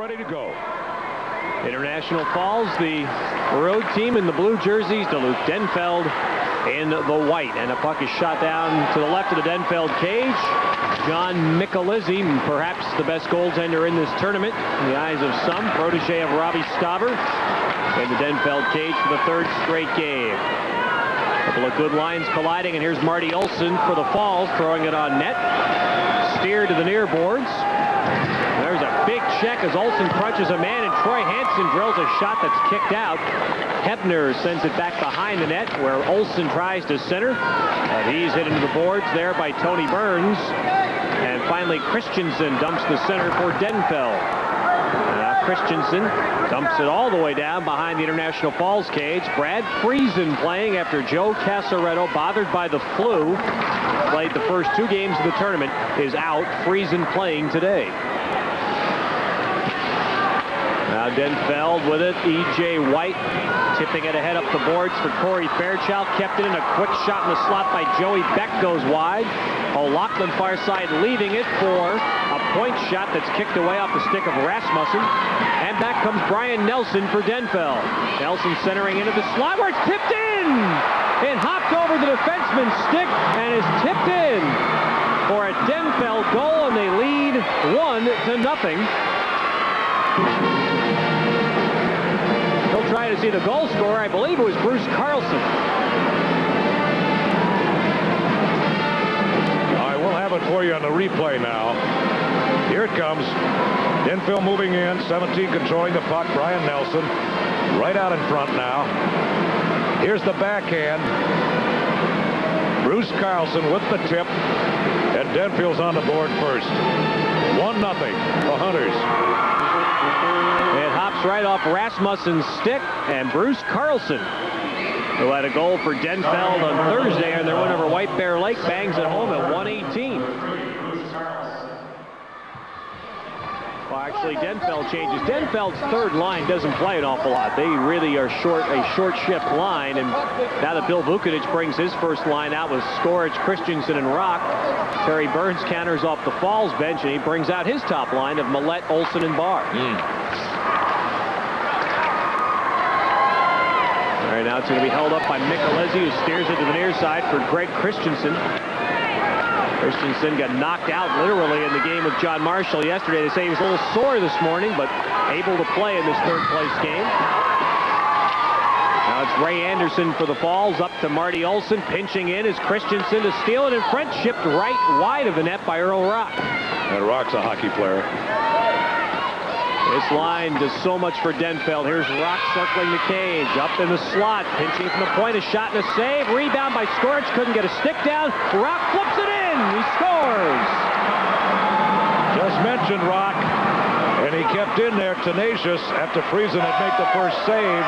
ready to go. International Falls, the road team in the blue jerseys, Duluth Denfeld in the white. And a puck is shot down to the left of the Denfeld cage. John Michelizzi, perhaps the best goaltender in this tournament, in the eyes of some, protege of Robbie Stauber, in the Denfeld cage for the third straight game. A couple of good lines colliding, and here's Marty Olson for the Falls, throwing it on net. Steered to the near boards. There's a big check as Olson crunches a man, and Troy Hansen drills a shot that's kicked out. Hebner sends it back behind the net, where Olson tries to center. But he's hit into the boards there by Tony Burns. And finally, Christensen dumps the center for Denfeld. Christensen dumps it all the way down behind the International Falls cage. Brad Friesen playing after Joe Casaretto, bothered by the flu, played the first 2 games of the tournament, is out. Friesen playing today. Now Denfeld with it. E.J. White tipping it ahead up the boards for Corey Fairchild. Kept it in. A quick shot in the slot by Joey Beck goes wide. O'Loughlin far side leaving it for a point shot that's kicked away off the stick of Rasmussen. And back comes Brian Nelson for Denfeld. Nelson centering into the slot where it's tipped in. It hopped over the defenseman's stick and is tipped in for a Denfeld goal, and they lead 1-0. He'll try to see the goal scorer. I believe it was Bruce Carlson. We'll have it for you on the replay now. Here it comes. Denfeld moving in. 17 controlling the puck. Brian Nelson right out in front now. Here's the backhand. Bruce Carlson with the tip. And Denfeld's on the board first. 1-0. The Hunters. It hops right off Rasmussen's stick, and Bruce Carlson, who had a goal for Denfeld on Thursday and their win over White Bear Lake, bangs it home at 118. Well, actually, Denfeld changes. Denfeld's third line doesn't play an awful lot. They really are a short shift line, and now that Bill Vukovic brings his first line out with Skorich, Christensen, and Rock, Terry Burns counters off the Falls bench, and he brings out his top line of Millette, Olson, and Barr. All right, now it's going to be held up by Michelizzi, who steers it to the near side for Greg Christensen. Christensen got knocked out literally in the game with John Marshall yesterday. They say he was a little sore this morning, but able to play in this third-place game. Now it's Ray Anderson for the Falls, up to Marty Olson. Pinching in is Christensen to steal it in front, shipped right wide of the net by Earl Rock. And Rock's a hockey player. This line does so much for Denfeld. Here's Rock circling the cage, up in the slot, pinching from the point, a shot and a save. Rebound by Skorich, couldn't get a stick down. Rock flips it in, he scores. Just mentioned Rock, and he kept in there tenacious after Friesen had made the first save.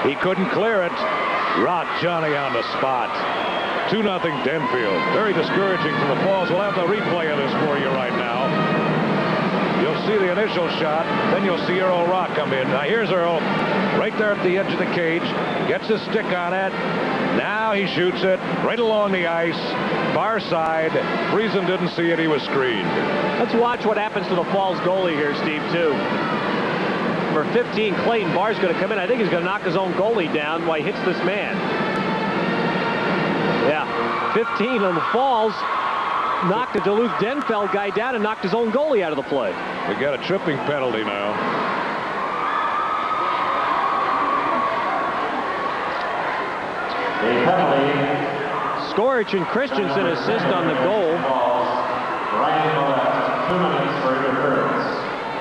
He couldn't clear it. Rock Johnny on the spot. 2-0 Denfeld. Very discouraging for the Falls. We'll have the replay of this for you right now. You'll see the initial shot, then you'll see Earl Rock come in. Now here's Earl, right there at the edge of the cage, gets his stick on it. Now he shoots it right along the ice, far side. Friesen didn't see it, he was screened. Let's watch what happens to the Falls goalie here, Steve, too. Number 15, Clayton Barr's going to come in. I think he's going to knock his own goalie down while he hits this man. Yeah, 15 on the Falls. Knocked the Duluth Denfeld guy down and knocked his own goalie out of the play. We got a tripping penalty now. Skorich and Christensen assist on the goal.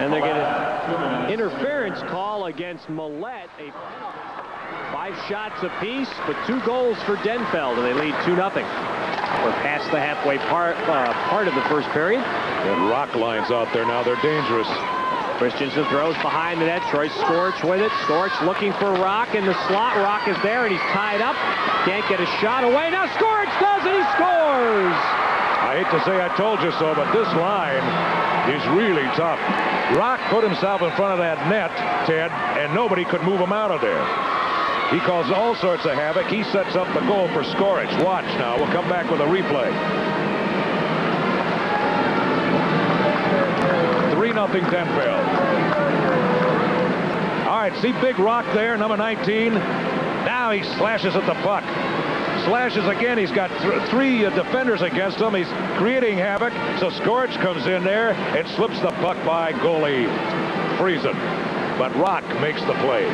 And they're getting an interference call against Millette. 5 shots apiece, but 2 goals for Denfeld, and they lead 2-0. We're past the halfway part of the first period. And Rock lines out there now. They're dangerous. Christensen throws behind the net. Troy Skorich with it. Skorich looking for Rock in the slot. Rock is there, and he's tied up. Can't get a shot away. Now Skorich does it. He scores! I hate to say I told you so, but this line is really tough. Rock put himself in front of that net, Ted, and nobody could move him out of there. He caused all sorts of havoc. He sets up the goal for Skorich. Watch now. We'll come back with a replay. 3-0 Denfeld. right, see Big Rock there, number 19. Now he slashes at the puck. Slashes again. He's got three defenders against him. He's creating havoc. So Skorich comes in there and slips the puck by goalie Friesen. But Rock makes the play.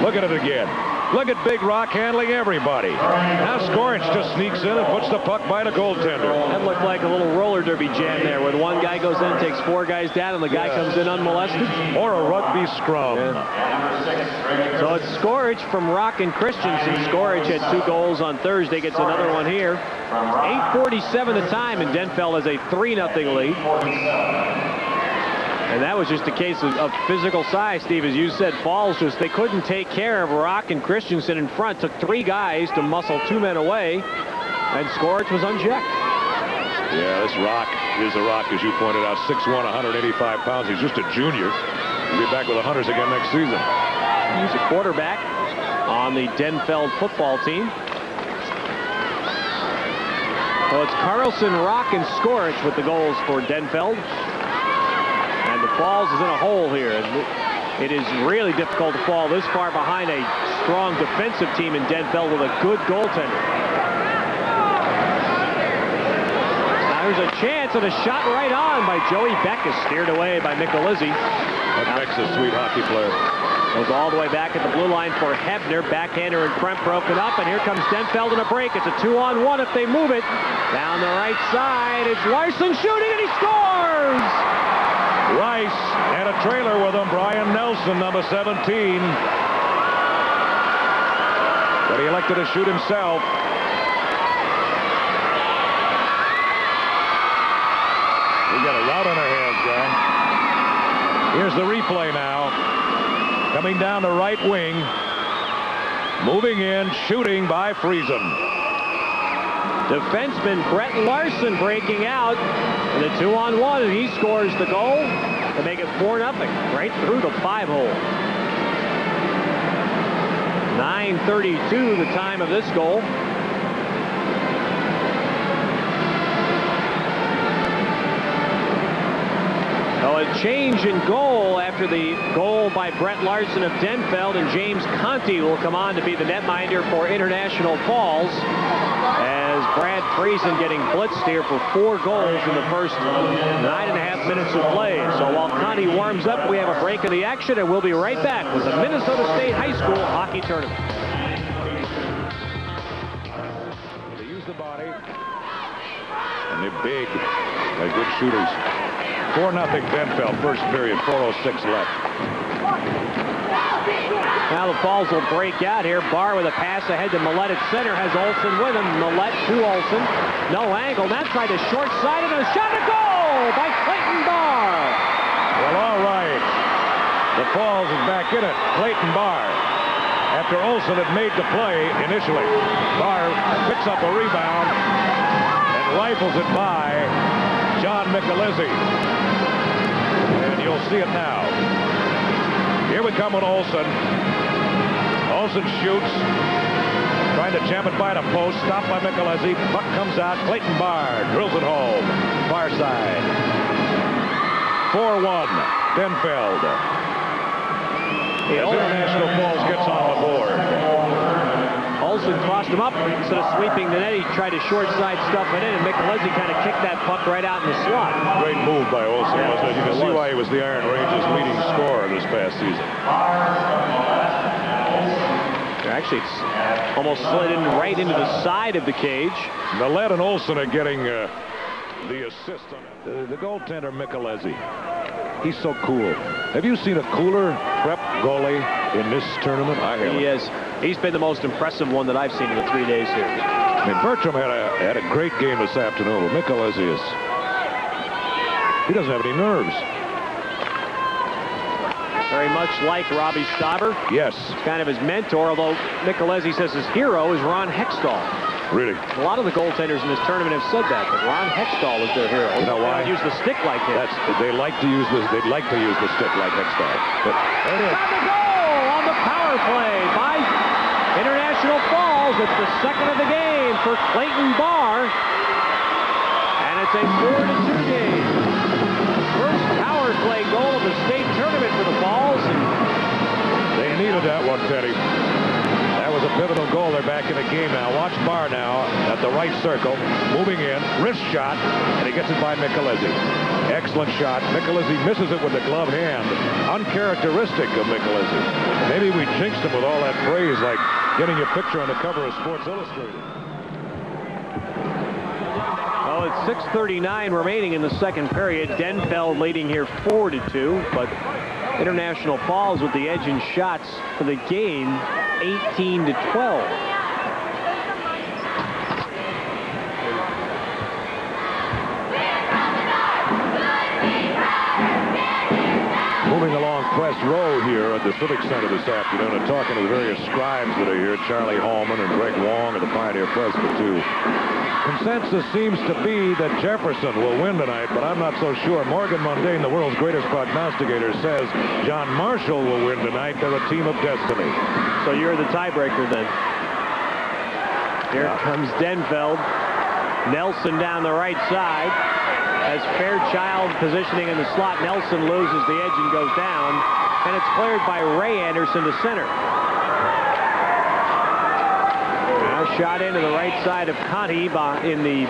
Look at it again. Look at Big Rock handling everybody. Now Skorich just sneaks in and puts the puck by the goaltender. That looked like a little roller derby jam there, where the one guy goes in, takes four guys down, and the guy comes in unmolested. Or a rugby scrum. Yeah. So it's Skorich from Rock and Christensen. Skorich had 2 goals on Thursday, gets another one here. 8:47 the time, and Denfeld has a 3-0 lead. And that was just a case of physical size, Steve. As you said, Falls they couldn't take care of Rock and Christensen in front. Took 3 guys to muscle 2 men away, and Skorich was unchecked. Yeah, this Rock is a Rock, as you pointed out, 6'1", 185 pounds. He's just a junior. He'll be back with the Hunters again next season. He's a quarterback on the Denfeld football team. So it's Carlson, Rock, and Skorich with the goals for Denfeld. And the Falls is in a hole here. It is really difficult to fall this far behind a strong defensive team in Denfeld with a good goaltender. Now there's a chance and a shot right on by Joey Beck is steered away by Michelizzi. Beck's a sweet hockey player. Goes all the way back at the blue line for Hebner. Backhander in front, broken up, and here comes Denfeld in a break. It's a 2-on-1 if they move it. Down the right side, it's Larson shooting, and he scores! Rice and a trailer with him, Brian Nelson, number 17. But he elected to shoot himself. We got a rout on our hands, John. Here's the replay now. Coming down the right wing. Moving in, shooting by Friesen. Defenseman Brett Larson breaking out in a 2-on-1, and he scores the goal to make it 4-0, right through the 5-hole. 9:32 the time of this goal. So a change in goal after the goal by Brett Larson of Denfeld, and James Conti will come on to be the netminder for International Falls, as Brad Friesen getting blitzed here for 4 goals in the first 9.5 minutes of play. So while Conti warms up, we have a break of the action, and we'll be right back with the Minnesota State High School Hockey Tournament. They use the body, and they're big. They're good shooters. 4-0 Denfeld, first period, 4:06 left. Now the Falls will break out here. Barr with a pass ahead to Millette at center, has Olsen with him. Millette to Olsen. No angle. Now tried to short side and a shot, a goal by Clayton Barr. Well, all right. The Falls is back in it. Clayton Barr. After Olsen had made the play initially, Barr picks up a rebound and rifles it by John Michelizzi. And you'll see it now. Here we come with Olsen. Olsen shoots. Trying to jam it by the post. Stopped by Michelizzi. Puck comes out. Clayton Barr drills it home. Far side. 4-1. Denfeld. As International Falls gets on the board. Olsen crossed him up. Instead of sweeping the net, he tried to short side stuff it in, and Michelizzi kind of kicked that puck right out in the slot. Great move by Olsen, wasn't it? You can see why he was the Iron Range's leading scorer this past season. Actually, it's almost slid in right into the side of the cage. Millette and Olsen are getting the assist on the goaltender, Michelizzi. He's so cool. Have you seen a cooler prep goalie in this tournament? I haven't. He is. He's been the most impressive one that I've seen in the 3 days here. I mean, Bertram had a great game this afternoon, but Michelizzi he doesn't have any nerves. Very much like Robbie Stauber. Yes. Kind of his mentor, although Michelizzi says his hero is Ron Hextall. Really? A lot of the goaltenders in this tournament have said that, but Ron Hextall is their hero. You know why? They don't use the stick like him. They like to use this. They'd like to use the stick like Hextall. But there it is. Got the goal on the power play by International Falls. It's the second of the game for Clayton Barr, and it's a 4-2 game. First power play goal of the state tournament for the Falls, and Teddy. That was a pivotal goal. They're back in the game now. Watch Barr now at the right circle, moving in, wrist shot, and he gets it by Michelizzi. Excellent shot. Michelizzi misses it with the glove hand. Uncharacteristic of Michelizzi. Maybe we jinxed him with all that praise, like getting your picture on the cover of Sports Illustrated. Well, it's 6:39 remaining in the second period. Denfeld leading here 4-2, but International Falls with the edge in shots for the game, 18-12. Moving along Press Row here at the Civic Center this afternoon and talking to the various scribes that are here, Charlie Hallman and Greg Wong of the Pioneer Press for two. Consensus seems to be that Jefferson will win tonight, but I'm not so sure. Morgan Mundane, the world's greatest prognosticator, says John Marshall will win tonight. They're a team of destiny. So you're the tiebreaker then. Here comes Denfeld. Nelson down the right side. As Fairchild positioning in the slot, Nelson loses the edge and goes down. And it's cleared by Ray Anderson to center. Shot into the right side of Conti in the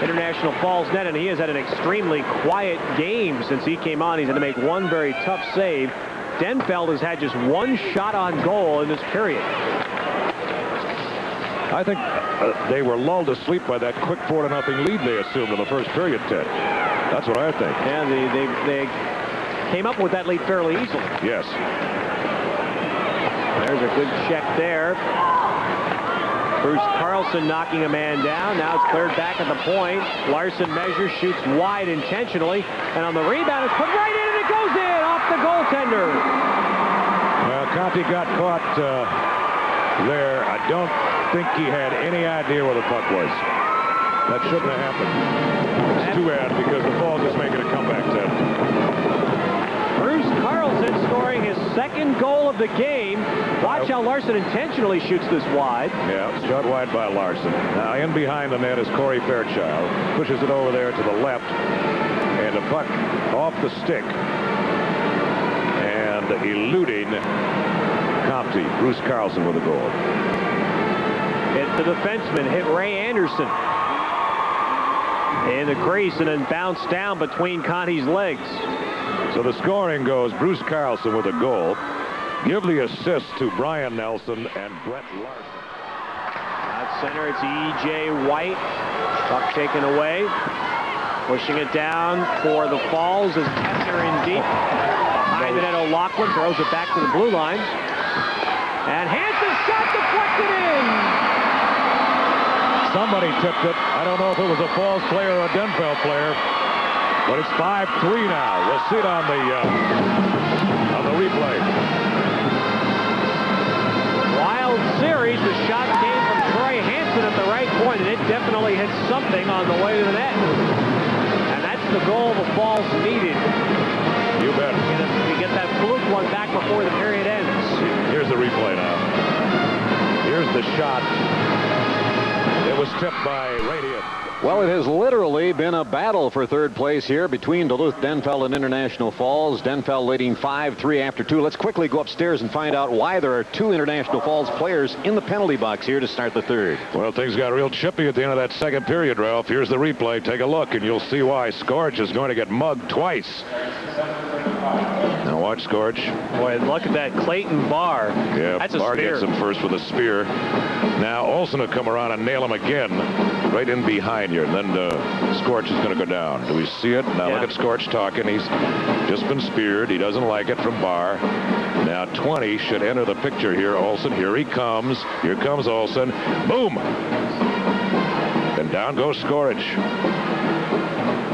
International Falls net, and he has had an extremely quiet game since he came on. He's had to make one very tough save. Denfeld has had just one shot on goal in this period. I think they were lulled to sleep by that quick 4-0 lead they assumed in the first period, Ted. That's what I think. Yeah, they came up with that lead fairly easily. Yes. There's a good check there. Bruce Carlson knocking a man down. Now it's cleared back at the point. Larson measures, shoots wide intentionally, and on the rebound it's put right in, and it goes in off the goaltender. Well, Conti got caught there. I don't think he had any idea where the puck was. That shouldn't have happened. It's too bad because the Falls is making a comeback, Ted. Bruce Carlson scoring his second goal of the game. Watch how Larson intentionally shoots this wide. Yeah, shot wide by Larson. Now in behind the net is Corey Fairchild. Pushes it over there to the left. And the puck off the stick. And eluding Conti. Bruce Carlson with a goal. Hit the defenseman. Hit Ray Anderson in the crease and then bounced down between Conti's legs. So the scoring goes Bruce Carlson with a goal. Give the assist to Brian Nelson and Brett Larson. At center, it's E.J. White. Puck taken away. Pushing it down for the Falls is Kessler in deep. Behind the net, O'Loughlin throws it back to the blue line. And Hansen's shot deflected in. Somebody tipped it. I don't know if it was a Falls player or a Denfeld player. But it's 5-3 now. We'll see it on the replay. Wild series. The shot came from Troy Hansen at the right point, and it definitely hit something on the way to the net. And that's the goal the Falls needed. You bet. You get that fluke one back before the period ends. Here's the replay now. Here's the shot. It was tipped by Radiant. Well, it has literally been a battle for third place here between Duluth, Denfeld, and International Falls. Denfeld leading 5-3 after 2. Let's quickly go upstairs and find out why there are two International Falls players in the penalty box here to start the third. Well, things got real chippy at the end of that second period, Ralph. Here's the replay. Take a look, and you'll see why. Scorch is going to get mugged twice. Now watch Scorch. Boy, look at that Clayton Barr. Yeah, that's a Barr spear. gets him first with a spear. Now Olsen will come around and nail him again, right in behind here. And then Scorch is going to go down. Do we see it? Now look at Scorch talking. He's just been speared. He doesn't like it from Barr. Now 20 should enter the picture here. Olsen, here he comes. Here comes Olsen. Boom! And down goes Scorch.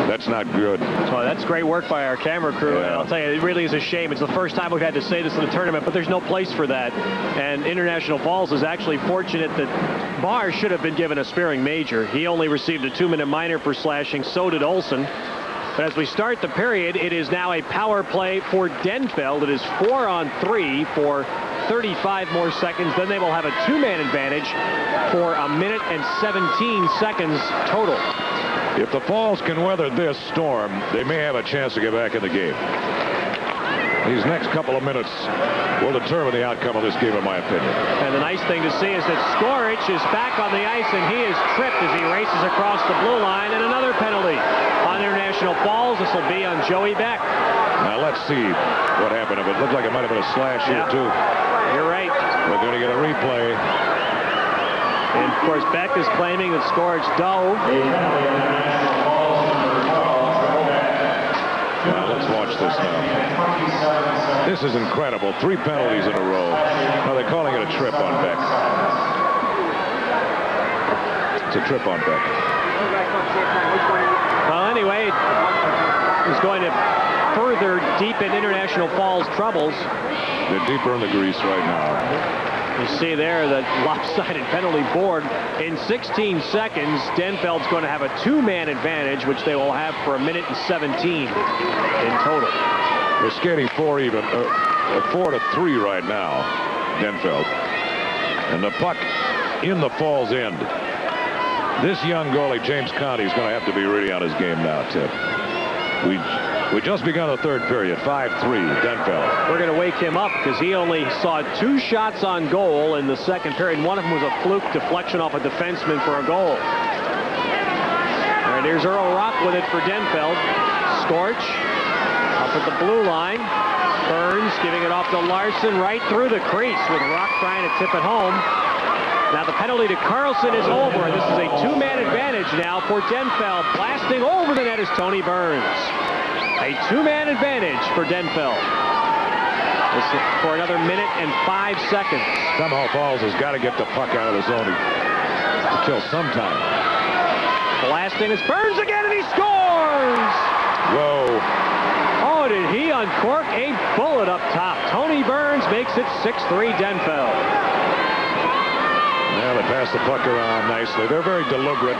That's not good. Oh, that's great work by our camera crew. Yeah. And I'll tell you, it really is a shame. It's the first time we've had to say this in the tournament, but there's no place for that. And International Falls is actually fortunate that Barr should have been given a sparing major. He only received a 2-minute minor for slashing. So did Olsen. But as we start the period, it is now a power play for Denfeld. It is 4-on-3 for 35 more seconds. Then they will have a 2-man advantage for 1:17 seconds total. If the Falls can weather this storm, they may have a chance to get back in the game. These next couple of minutes will determine the outcome of this game, in my opinion. And the nice thing to see is that Skorich is back on the ice, and he is tripped as he races across the blue line, and another penalty on International Falls. This will be on Joey Beck. Now let's see what happened. It looked like it might have been a slash here too. You're right. We're going to get a replay. And of course, Beck is claiming that Skorich dove. Now let's watch this now. This is incredible. 3 penalties in a row. Now they're calling it a trip on Beck. It's a trip on Beck. Well, anyway, he's going to further deepen International Falls' troubles. They're deeper in the grease right now. You see there that lopsided penalty board. In 16 seconds, Denfeld's going to have a 2-man advantage, which they will have for 1:17 in total. They're skating 4 even, 4-3 right now, Denfeld. And the puck in the Falls end. This young goalie, James Conti, is going to have to be really on his game now, Tip. We just begun the third period, 5-3, Denfeld. We're going to wake him up because he only saw 2 shots on goal in the second period. One of them was a fluke deflection off a defenseman for a goal. All right, here's Earl Rock with it for Denfeld. Skorich up at the blue line. Burns giving it off to Larson right through the crease with Rock trying to tip it home. Now the penalty to Carlson is over. This is a 2-man advantage now for Denfeld. Blasting over the net is Tony Burns. A 2-man advantage for Denfeld. This is for another 1:05. Somehow Falls has got to get the puck out of the zone to kill some time. Blasting is Burns again, and he scores! Whoa. Oh, did he uncork a bullet up top? Tony Burns makes it 6-3 Denfeld. Well, they pass the puck around nicely. They're very deliberate,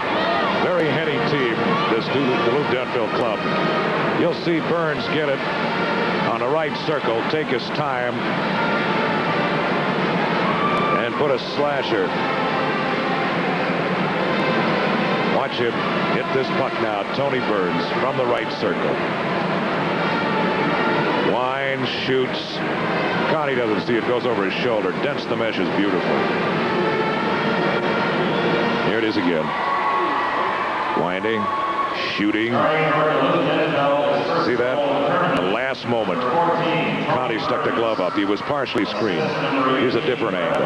very heady team, this Duluth Denfeld club. You'll see Burns get it on the right circle, take his time, and put a slasher. Watch him hit this puck now. Tony Burns from the right circle. Winds, shoots. Conti doesn't see it, goes over his shoulder. Dents the meshes beautifully. Here it is again. Winding, shooting. See that? The last moment. Conti stuck the glove up. He was partially screened. Here's a different angle.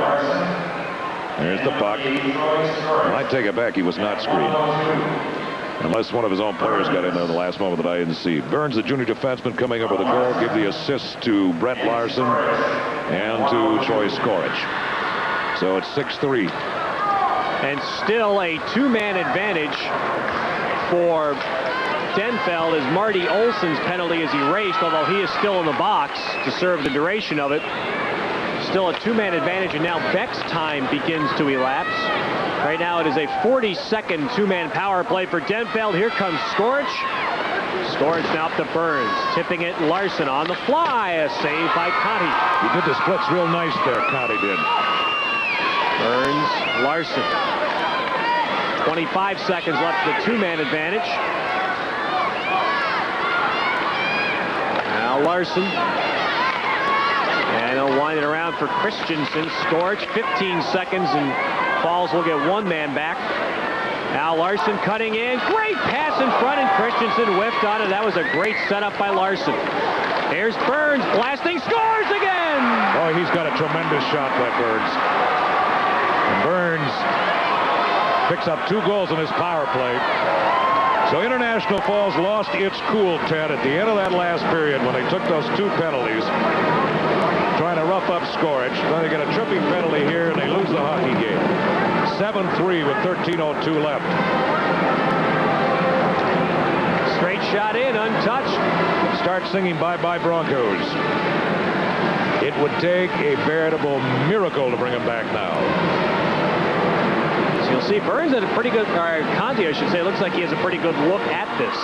There's the puck. Well, I take it back. He was not screened. Unless one of his own players got in there in the last moment that I didn't see. Burns, the junior defenseman, coming up with a goal. Give the assist to Brent Larson and to Troy Skorich. So it's 6-3. And still a 2-man advantage for Denfeld as Marty Olson's penalty is erased, although he is still in the box to serve the duration of it. Still a 2-man advantage, and now Beck's time begins to elapse. Right now it is a 40-second 2-man power play for Denfeld. Here comes Skorich. Skorich now up to Burns, tipping it Larson on the fly. A save by Conti. He did the splits real nice there, Conti did. Burns, Larson. 25 seconds left, the 2-man advantage. Now Larson. And he'll wind it around for Christensen. Skorich, 15 seconds, and Falls will get 1 man back. Now Larson cutting in. Great pass in front, and Christensen whiffed on it. That was a great setup by Larson. Here's Burns blasting, scores again! Oh, he's got a tremendous shot by Burns. And Burns picks up 2 goals in his power play. So International Falls lost its cool, Ted, at the end of that last period when they took those 2 penalties. Trying to rough up Skorich. Then they get a tripping penalty here, and they lose the hockey game. 7-3 with 13:02 left. Straight shot in, untouched. Start singing Bye-Bye Broncos. It would take a veritable miracle to bring them back now. So you'll see Burns had a pretty good, or Conti, I should say, looks like he has a pretty good look at this.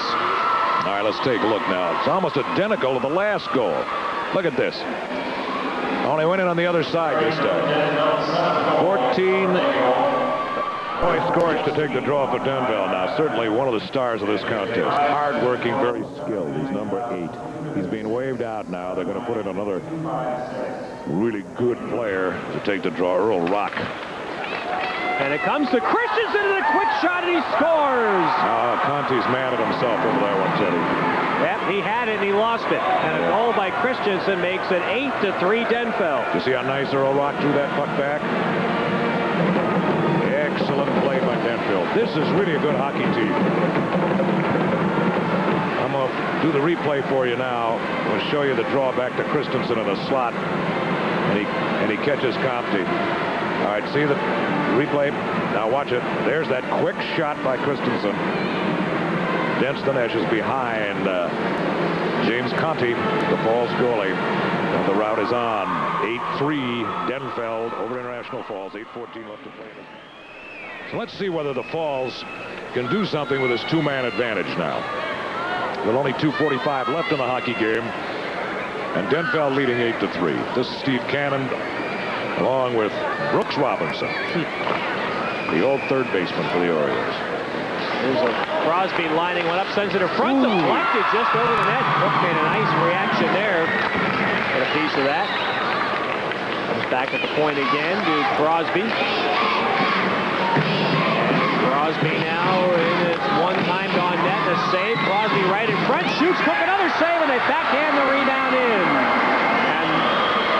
All right, let's take a look now. It's almost identical to the last goal. Look at this. Only went in on the other side this time. 14 Boy Scorch to take the draw for Denfeld. Now, certainly one of the stars of this contest. Hard-working, very skilled. He's number 8. He's being waved out now. They're going to put in another really good player to take the draw, Earl Rock. And it comes to Christensen and a quick shot, and he scores. Conti's mad at himself over that one, Teddy. Yep, he had it and he lost it. And a goal by Christensen makes it 8-3 Denfeld. You see how nice Earl Rock threw that puck back? Excellent play by Denfeld. This is really a good hockey team. I'm going to do the replay for you now. I'm going to show you the draw back to Christensen in the slot. And he catches Conti. All right, see the replay? Now watch it. There's that quick shot by Christensen. Denston edges behind James Conti, the Falls goalie. And the route is on. 8-3 Denfeld over International Falls. 8:14 left to play. So let's see whether the Falls can do something with this two-man advantage now. With only 2:45 left in the hockey game. And Denfeld leading 8-3. This is Steve Cannon along with Brooks Robinson, the old third baseman for the Orioles. There's a Crosby lining one up, sends it in front, deflected just over the net. Brooks made a nice reaction there. Get a piece of that. Comes back at the point again to Crosby. Crosby now in its one-time on net, a save. Crosby right in front, shoots, Cook another save, and they backhand the rebound in. And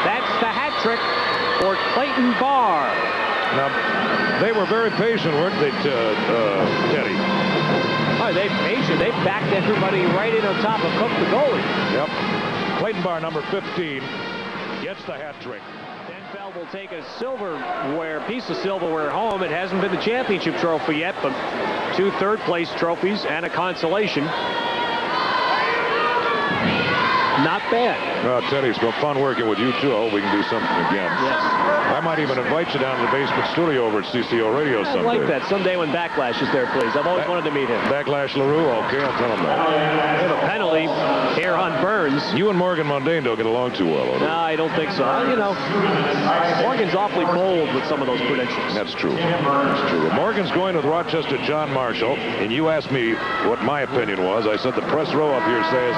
that's the hat trick for Clayton Barr. Now, they were very patient, weren't they, Teddy? Oh, they patient. They backed everybody right in on top of Cook, the goalie. Yep. Clayton Barr, number 15, gets the hat trick. Denfeld will take a piece of silverware home. It hasn't been the championship trophy yet, but 2 third-place trophies and a consolation. Not bad. Teddy, it's been fun working with you, too. I hope we can do something again. Yes. I might even invite you down to the basement studio over at CCO Radio someday. I like that. Someday when Backlash is there, please. I've always wanted to meet him. Backlash LaRue? Okay, I'll tell him that. They have a penalty here on Burns. You and Morgan Mundane don't get along too well, No, I don't think so. You know, Morgan's awfully bold with some of those credentials. That's true. That's true. Morgan's going with Rochester John Marshall, and you asked me what my opinion was. I said the press row up here says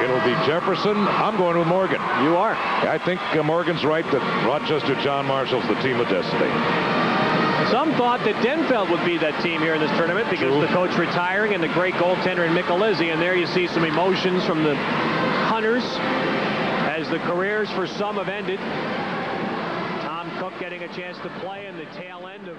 it'll be Jefferson. I'm going with Morgan. You are. I think Morgan's right that Rochester John Marshall's the team of destiny. Some thought that Denfeld would be that team here in this tournament because the coach retiring and the great goaltender in Michelizzi. And there you see some emotions from the Hunters as the careers for some have ended. Tom Cook getting a chance to play in the tail end of